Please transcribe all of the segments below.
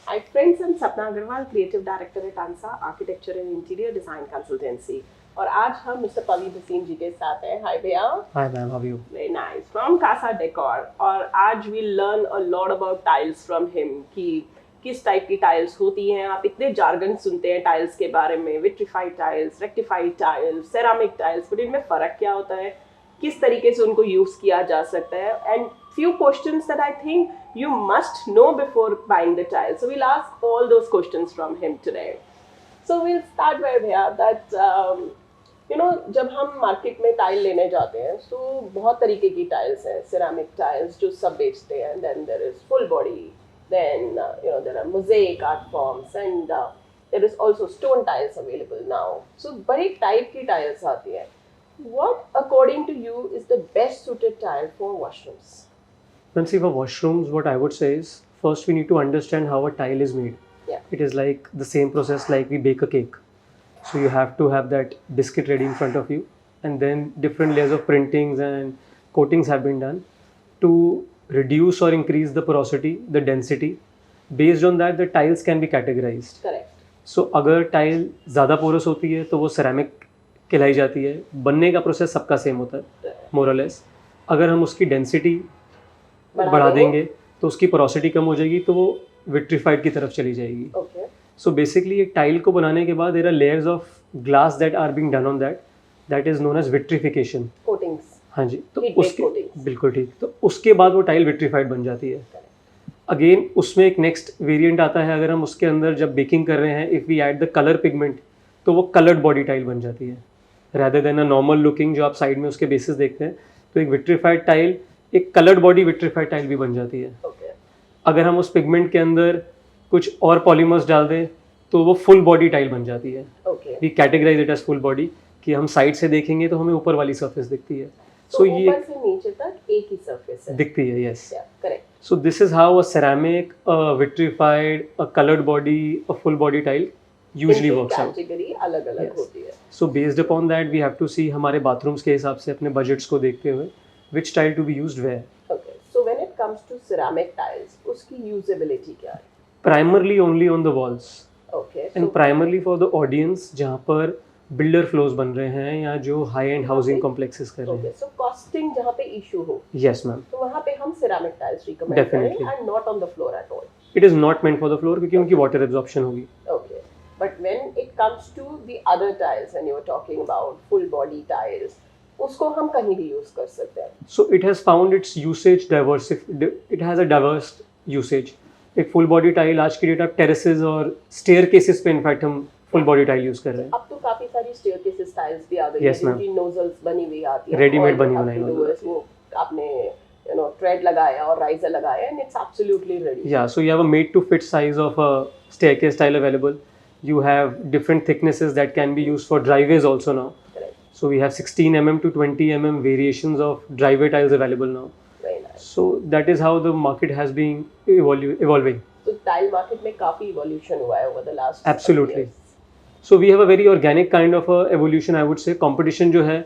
Hi friends, I'm Sapna Agarwal, Creative Director at ANSA, Architecture and Interior Design Consultancy. और आज हम mister पवी Bhasin जी के साथ हैं. हाय भैया. Hi ma'am, how are you? Very nice. From Casa Decor. और आज we learn a lot about tiles from him कि किस टाइप की टाइल्स होती हैं. आप इतने जार्गन सुनते हैं टाइल्स के बारे में, vitrified tiles, rectified tiles, ceramic tiles, but इनमें फ़र्क क्या होता है, किस तरीके से उनको यूज़ किया जा सकता है, and few questions that I think you must know before buying the tile. So we'll ask all those questions from him today. So we'll start by Bhaiya that जब हम मार्केट में टाइल लेने जाते हैं तो बहुत तरीके की टाइल्स हैं. सिरामिक टाइल्स जो सब बेचते हैं, then there is full body, then there are mosaic art forms and there is also stone tiles available now. So बड़ी टाइप की टाइल्स आती हैं. What according to you is the best suited tile for washrooms? Then see, for washrooms, what I would say is first we need to understand how a tile is made. Yeah. It is like the same process like we bake a cake. So you have to have that biscuit ready in front of you, and then different layers of printings and coatings have been done to reduce or increase the porosity, the density. Based on that, the tiles can be categorized. Correct. So अगर tile ज़्यादा porous होती है तो वो ceramic कहलाई जाती है. बनने का प्रोसेस सबका सेम होता है मोर और लेस. अगर हम उसकी डेंसिटी बढ़ा देंगे तो उसकी पोरोसिटी कम हो जाएगी, तो वो विट्रीफाइड की तरफ चली जाएगी. Okay. सो बेसिकली एक टाइल को बनाने के बाद there are layers of glass that are being done on that is known as vitrification. Coatings. हाँ जी. तो Heat-based उसके coatings. बिल्कुल ठीक. तो उसके बाद वो टाइल विट्रीफाइड बन जाती है. अगेन उसमें एक नेक्स्ट वेरिएंट आता है. अगर हम उसके अंदर जब बेकिंग कर रहे हैं, if we add the colour pigment, तो वो कलर्ड बॉडी टाइल बन जाती है rather than a normal looking जो आप साइड में उसके बेसिस देखते हैं. तो एक विट्रीफाइड टाइल, एक कलर्ड बॉडी विट्रीफाइड टाइल भी बन जाती है. Okay. अगर हम उस पिगमेंट के अंदर कुछ और पॉलीमर्स डाल दें तो वो फुल बॉडी टाइल बन जाती है. Okay. We categorise it as full body कि हम साइड से देखेंगे तो हमें ऊपर वाली सरफेस दिखती है. तो सो ये ऊपर से नीचे तक एक ही सरफेस है. दिखती है. Yes. Yeah, correct. So this is how a ceramic, a vitrified, a colored body, a full body tile usually works out. Category अलग-अलग Yes. होती है. So based upon that we have to see हमारे bathrooms के हिसाब से अपने budgets को देखते हुए which tile to be used where. Okay. So when it comes to ceramic tiles, उसकी usability क्या है? Primarily only on the walls Okay. and primarily for the audience जहाँ पर builder floors बन रहे हैं या जो high end housing complexes कर रहे Okay. हैं. So costing जहाँ पे issue हो, Yes ma'am. तो वहाँ पे हम ceramic tiles recommend Definitely. करें and not on the floor at all. It is not meant for the floor क्योंकि उनकी water absorption होगी. Okay. But when it comes to the other tiles, and you were talking about full body tiles, उसको हम कहीं भी use कर सकते हैं. So it has found its usage it has a diverse usage. एक full body tile आज की डेट आप terraces और staircases पे इनफैक्ट हम full body tile use कर रहे हैं. अब तो काफी सारी staircases tiles भी आ गई हैं Yes, ma'am. जिनकी nozzles बनी हुई आती हैं. Ready-made All you बनी have बनाई to do nozzles. is वो आपने tread लगाया और riser लगाया and it's absolutely ready. Yeah, so you have a made to fit size of a staircase tile available. You have different thicknesses that can be used for driveways also now. Correct. So we have 16 mm to 20 mm variations of driveway tiles available now. Very nice. So that is how the market has been evolving. तो tile market में काफी evolution हुआ है over the last Absolutely. years. So we have a very organic kind of a evolution, I would say. Competition जो है,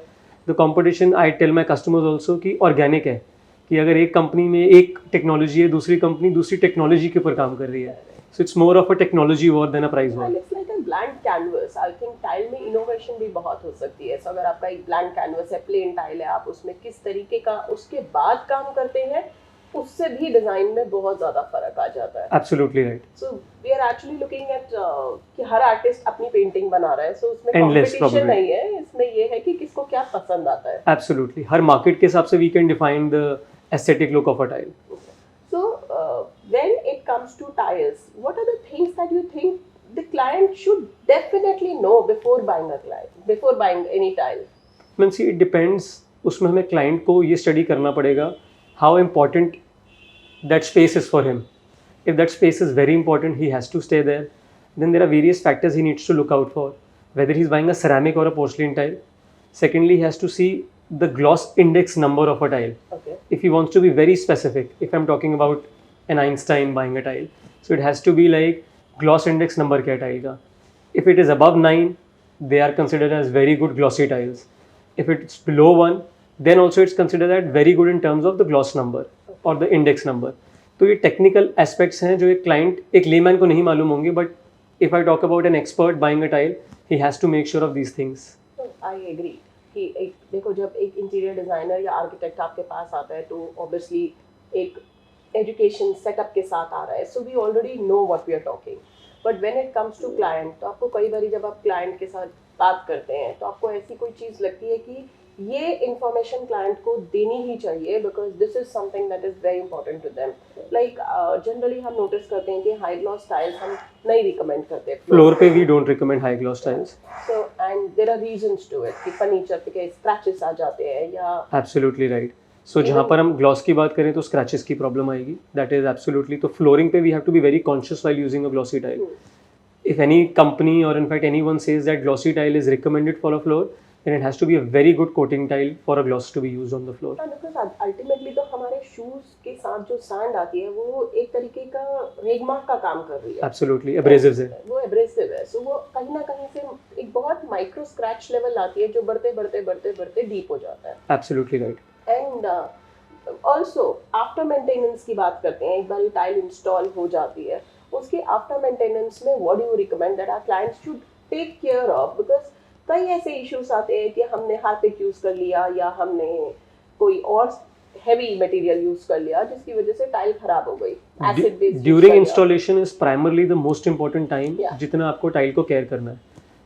the competition I tell my customers also कि organic है, कि अगर एक कंपनी में एक टेक्नोलॉजी है, दूसरी कंपनी दूसरी टेक्नोलॉजी के ऊपर काम कर रही है. So it's more of a technology war than a price war. And it's like a blank canvas. I think tile में innovation भी बहुत हो सकती है. So अगर आपका एक blank canvas है, plain tile है, आप उसमें किस तरीके का उसके बाद काम करते हैं, उससे भी डिजाइन में बहुत ज्यादा फर्क आ जाता है. Absolutely right. So we are actually looking at कि हर आर्टिस्ट अपनी पेंटिंग बना रहा है. So उसमें Endless competition probably. नहीं है. इसमें ये है कि किसको क्या पसंद आता है. Absolutely. हर मार्केट के हिसाब से we can define the aesthetic look of a tile. So when it comes to tiles, what are the things that you think the client should definitely know before buying any tile? I mean, see, it depends. उसमें हमें client को ये study करना पड़ेगा how important that space is for him. If that space is very important, he has to stay there. Then there are various factors he needs to look out for. Whether he's buying a ceramic or a porcelain tile. Secondly, he has to see the gloss index number of a tile. Okay. If he wants to be very specific, if I'm talking about an Einstein buying a tile, so it has to be like gloss index number क्या tile का. If it is above 9, they are considered as very good glossy tiles. If it's below 1, then also it's considered that very good in terms of the gloss number or the index number. तो ये technical aspects हैं जो एक client, एक layman को नहीं मालूम होंगे, but if I talk about an expert buying a tile, he has to make sure of these things. I agree कि एक देखो, जब एक इंटीरियर डिजाइनर या आर्किटेक्ट आपके पास आता है तो ऑब्वियसली एक एजुकेशन सेटअप के साथ आ रहा है, so we already know what we are talking. But when it comes to client, तो आपको कई बार जब आप क्लाइंट के साथ बात करते हैं तो आपको ऐसी कोई चीज़ लगती है कि ये इंफॉर्मेशन क्लाइंट को देनी ही चाहिए because this is something that is very important to them. Like generally हम नोटिस करते हैं कि हाई ग्लॉस टाइल्स हम नहीं रिकमेंड करते फ्लोर पे. We don't recommend high gloss tiles. So and there are reasons to it कि furniture पे स्क्रैचेस आ जाते हैं या एब्सोल्युटली राइट. सो जहाँ पर हम ग्लॉस की बात करें तो स्क्रैचेस की प्रॉब्लम आएगी. That is absolutely. तो फ्लोरिंग पे we have to be very conscious while using a glossy tile. If any company or in fact anyone says that glossy tile is recommended for a floor, then it has to be a very good coating tile for a gloss to be used on the floor. Because ultimately तो हमारे shoes के साथ जो sand आती है वो एक तरीके का रेगमार्क का काम कर रही है. Absolutely, abrasives है. वो एब्रेसिव है, सो वो कहीं ना कहीं से एक बहुत माइक्रो स्क्रैच लेवल आती है जो बढ़ते बढ़ते बढ़ते बढ़ते डीप हो जाता है. Absolutely right. And also after maintenance की बात करते हैं. एक बार टाइल इंस्टॉल हो जाती है, उसके आफ्टर मेंटेनेंस में what do you recommend that our clients should take care of? Because कई ऐसे इश्यूज आते हैं कि हमने हार्पिक यूज कर लिया या हमने कोई और हेवी मटेरियल यूज कर लिया जिसकी वजह से टाइल खराब हो गई. Acid base during installation is primarily the most important time जितना आपको टाइल को केयर करना है.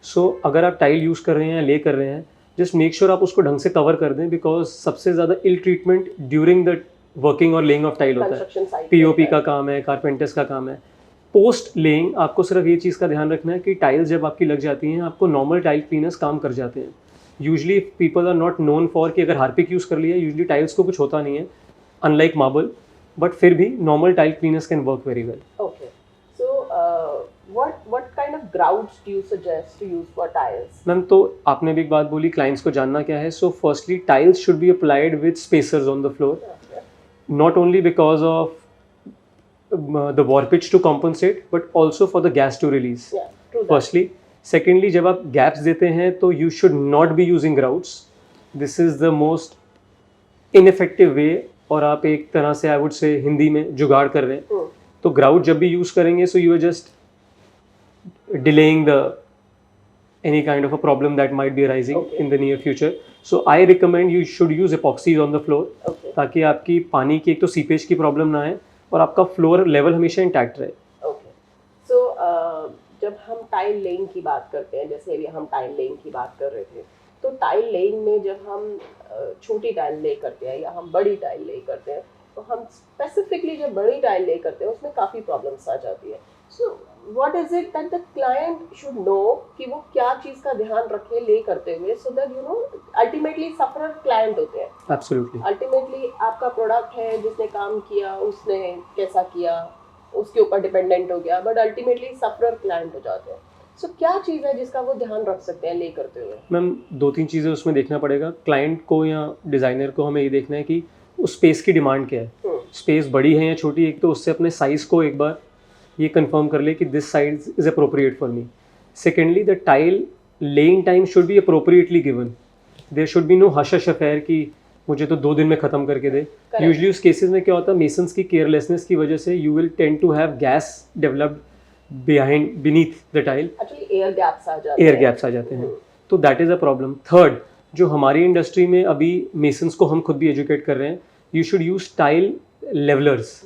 सो अगर आप टाइल यूज कर रहे हैं या ले कर रहे हैं, जस्ट मेक श्योर आप उसको ढंग से कवर कर दें, बिकॉज सबसे ज़्यादा ill treatment during the working और लेइंग ऑफ टाइल होता है. पीओपी का काम है, कारपेंटर्स का काम है. पोस्ट लेइंग आपको सिर्फ ये चीज़ का ध्यान रखना है कि टाइल्स जब आपकी लग जाती हैं, आपको नॉर्मल टाइल क्लीनर्स काम कर जाते हैं. Usually people are not known for कि अगर हार्पिक यूज़ कर लिया, यूजली टाइल्स को कुछ होता नहीं है अनलाइक मार्बल, बट फिर भी normal tile cleaners can work very well. Okay, so what kind of grouts do you suggest to use for tiles? Ma'am, तो आपने भी एक बात बोली, क्लाइंट्स को जानना क्या है. So firstly tiles should be applied with spacers on the floor, not only because of the warpage to compensate, but also for the gas to release. Yeah, true that. Firstly. Secondly, जब आप gaps देते हैं तो you should not be using grouts. This is the most ineffective way, और आप एक तरह से I would say हिंदी में जुगाड़ कर रहे हैं. तो grout जब भी use करेंगे, so you are just delaying the any kind of a problem that might be arising in the near future. So I recommend you should use epoxies on the floor, ताकि आपकी पानी की एक तो seepage की problem ना आए और आपका फ्लोर लेवल हमेशा इंटैक्ट रहे. ओके, सो जब हम टाइल लेइंग की बात करते हैं, जैसे अभी हम टाइल लेइंग की बात कर रहे थे, तो टाइल लेइंग में जब हम छोटी टाइल ले करते हैं या हम बड़ी टाइल ले करते हैं, तो हम स्पेसिफिकली जब बड़ी टाइल ले करते हैं उसमें काफ़ी प्रॉब्लम्स आ जाती है. So what is it that the client should know कि वो क्या चीज़ का ध्यान रखे ले करते हुए, so that you know ultimately sufferer client होते हैं. एब्सोल्युटली. अल्टीमेटली आपका प्रोडक्ट है, जिसने काम किया उसने कैसा किया उसके ऊपर डिपेंडेंट हो गया, बट अल्टीमेटली सफरर क्लाइंट हो जाते हैं. सो क्या चीज़ है जिसका वो ध्यान रख सकते हैं ले करते हुए? मैम, 2-3 चीज़ें उसमें देखना पड़ेगा. क्लाइंट को या डिज़ाइनर को हमें ये देखना है कि उस स्पेस की डिमांड क्या है. स्पेस बड़ी है या छोटी, एक तो उससे अपने साइज़ को एक बार ये कंफर्म कर ले कि this size is appropriate for me. Secondly, the tile laying time should be appropriately given. There should be no hush hush affair कि मुझे तो 2 दिन में ख़त्म करके दे. यूजली उस केसेस में क्या होता है, मेसन्स की केयरलेसनेस की वजह से you will tend to have gas developed beneath the tile. Actually air gaps आ जाते हैं. तो that is a problem. Third, जो हमारी इंडस्ट्री में अभी मेसन्स को हम खुद भी एजुकेट कर रहे हैं, you should use tile levellers.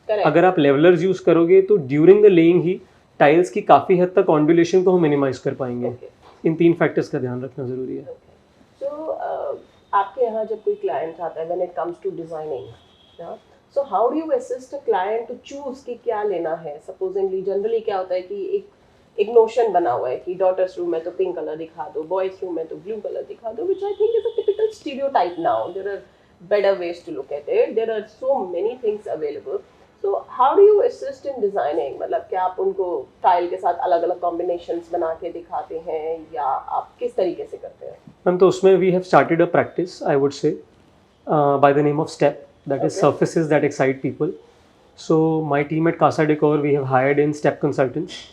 अगर आप लेवलर्स यूज करोगे तो during the laying he tiles की काफ़ी हद तक ऑन्डुलेशन को हम मिनिमाइज कर पाएंगे. इन 3 फैक्टर्स का ध्यान रखना ज़रूरी है. तो आपके यहाँ जब कोई क्लाइंट आता है, when it comes to designing, so how do you assist a client to choose कि क्या लेना है? सपोजिंगली जनरली क्या होता है कि एक नोशन बना हुआ है कि डॉटर्स रूम में तो पिंक कलर दिखा दो, बॉयज रूम में तो ब्लू कलर दिखा दो, which I think is a typical stereotype now. देयर आर better ways to look at it. There are so many things available. So how do you assist in designing? मतलब क्या आप उनको टाइल के साथ अलग अलग कॉम्बिनेशंस बना के दिखाते हैं या आप किस तरीके से करते हैं? मैम, तो उसमें we have started a practice, I would say, by the name of step, that is surfaces that excite people. So my team at Casa Decor, we have hired in step consultants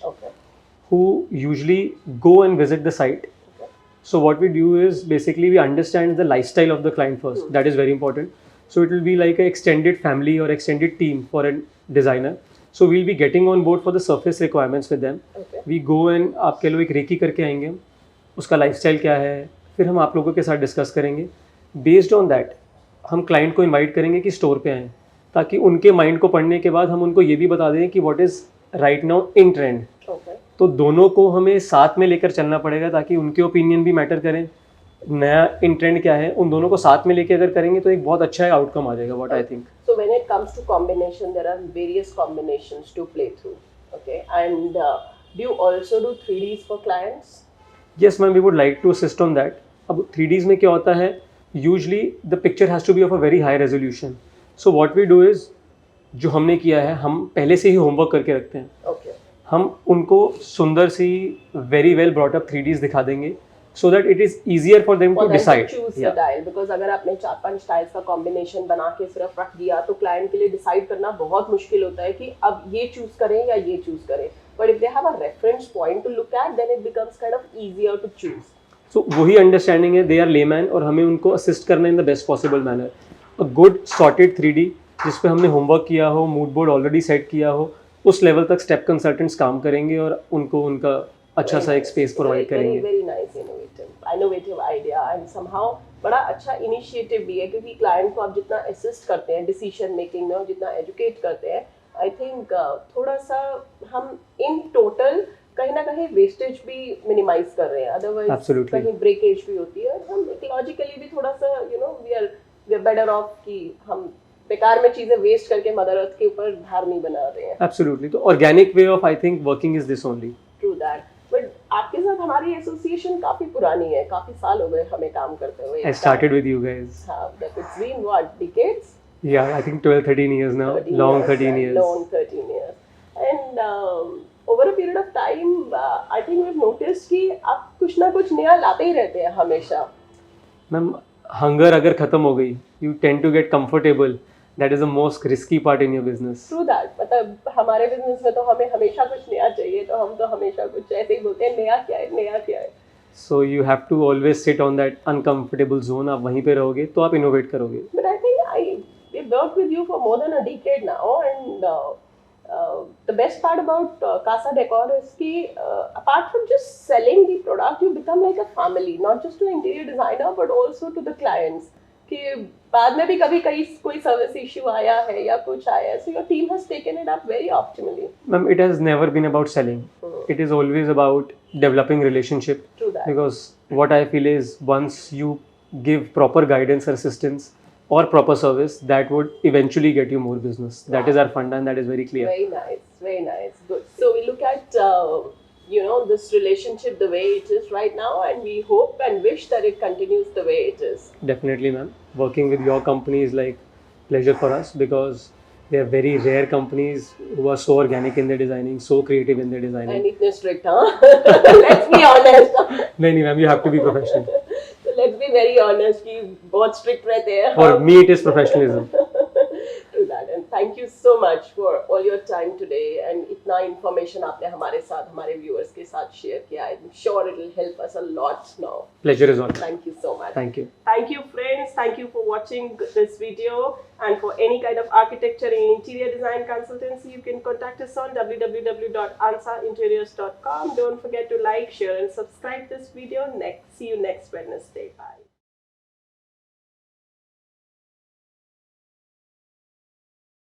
who usually go and visit the site. So what we do is basically we understand the lifestyle of the client first. That is very important. So it will be like an extended family or extended team for a designer. So we'll be getting on board for the surface requirements with them. Okay. We go and आप कह लो एक recce करके आएंगे हम, उसका lifestyle क्या है, फिर हम आप लोगों के साथ डिस्कस करेंगे. बेस्ड ऑन दैट हम क्लाइंट को इनवाइट करेंगे कि स्टोर पे आएँ, ताकि उनके माइंड को पढ़ने के बाद हम उनको ये भी बता दें कि what is right now in trend. Okay. तो दोनों को हमें साथ में लेकर चलना पड़ेगा ताकि उनके ओपिनियन भी मैटर करें. नया इन ट्रेंड क्या है, उन दोनों को साथ में लेके अगर करेंगे तो एक बहुत अच्छा आउटकम आ जाएगा, what I think. So when it comes to combination, there are various combinations to play through. Okay, and do you also do 3Ds for clients? Yes ma'am, we would like to assist on that. अब 3Ds में क्या होता है, usually the picture has to be of a very high resolution. So what we do is, जो हमने किया है हम पहले से ही होमवर्क करके रखते हैं. Okay. हम उनको सुंदर सी very well brought up 3Ds दिखा देंगे, so that it is easier for them For to them to decide. choose the Yeah. tile, because अगर आपने 4-5 टाइल्स का कॉम्बिनेशन बना के सिर्फ रख दिया तो क्लाइंट के लिए डिसाइड करना बहुत मुश्किल होता है कि अब ये चूज करें या ये चूज करें. But if they have a reference point to look at, then it becomes kind of easier to choose. So वही अंडरस्टैंडिंग है, दे आर लेमैन और हमें उनको असिस्ट करना in the best possible manner. A good sorted 3D जिस पे हमने homework किया हो, मूड बोर्ड ऑलरेडी सेट किया हो, उस लेवल तक स्टेप कंसल्टेंट्स काम करेंगे और उनको उनका अच्छा सा एक स्पेस प्रोवाइड करेंगे. Very nice, innovative idea and somehow बड़ा अच्छा इनिशिएटिव भी है, क्योंकि क्लाइंट को आप जितना असिस्ट करते हैं डिसीजन मेकिंग में और जितना एजुकेट करते हैं, आई थिंक थोड़ा सा हम इन टोटल कहीं ना कहीं वेस्टेज भी मिनिमाइज कर रहे हैं. Otherwise Absolutely. कहीं ब्रेकेज भी होती है. हम इकोलॉजिकली भी थोड़ा सा वी आर बेटर ऑफ कि हम बेकार में चीजें वेस्ट करके मदर अर्थ के ऊपर भार नहीं बना रहे हैं. एब्सोल्युटली. तो organic way of I think working is this only. True that. But आपके साथ हमारी एसोसिएशन काफी पुरानी है, काफी साल हो गए हमें काम करते हुए. I started with you guys. हाँ, that it's been what, decades? Yeah, I think 12-13 years now. 13 Long years, 13 years. Long 13 years. And over a period of time, I think we've noticed कि आप कुछ ना कुछ नया लाते ही रहते हैं हमेशा. मैम हंगर अगर खत्म हो गई, you tend to get comfortable. That is the most risky part in your business. True that. मतलब हमारे बिजनेस में तो हमें हमेशा कुछ नया चाहिए, तो हम तो हमेशा कुछ ऐसे ही बोलते हैं, नया क्या है, नया क्या है. So you have to always sit on that uncomfortable zone. आप वहीं पे रहोगे तो आप innovate करोगे. But I think we've worked with you for more than a decade now, and the best part about Casa Decor is कि apart from just selling the product, you become like a family, not just to interior designer but also to the clients. कि बाद में भी कभी कोई service issue आया है या कुछ आया है, so your team has taken it up very optimally. Ma'am, it has never been about selling. It is always about developing relationship. True that. Because what I feel is once you give proper guidance or assistance or proper service, that would eventually get you more business. That is our fund and that is very clear. Very nice, very nice. Good. So we look at this relationship the way it is right now, and we hope and wish that it continues the way it is. Definitely, ma'am. Working with your company is like pleasure for us because they are very rare companies who are so organic in their designing, so creative in their designing. And itne strict, huh? Let's be honest. नहीं ma'am, you have to be professional. So let's be very honest कि बहुत strict रहते हैं. For me, it is professionalism. True that. And thank you so much for all your time today, and इतना information आपने हमारे साथ, हमारे viewers के साथ share किया. I'm sure it will help us a lot now. Pleasure is all. Thank you so much. Thank you. Thank you, friends. Thank you for watching this video. And for any kind of architecture and interior design consultancy, you can contact us on www.ansainteriors.com. Don't forget to like, share, and subscribe this video. See you next Wednesday. Bye.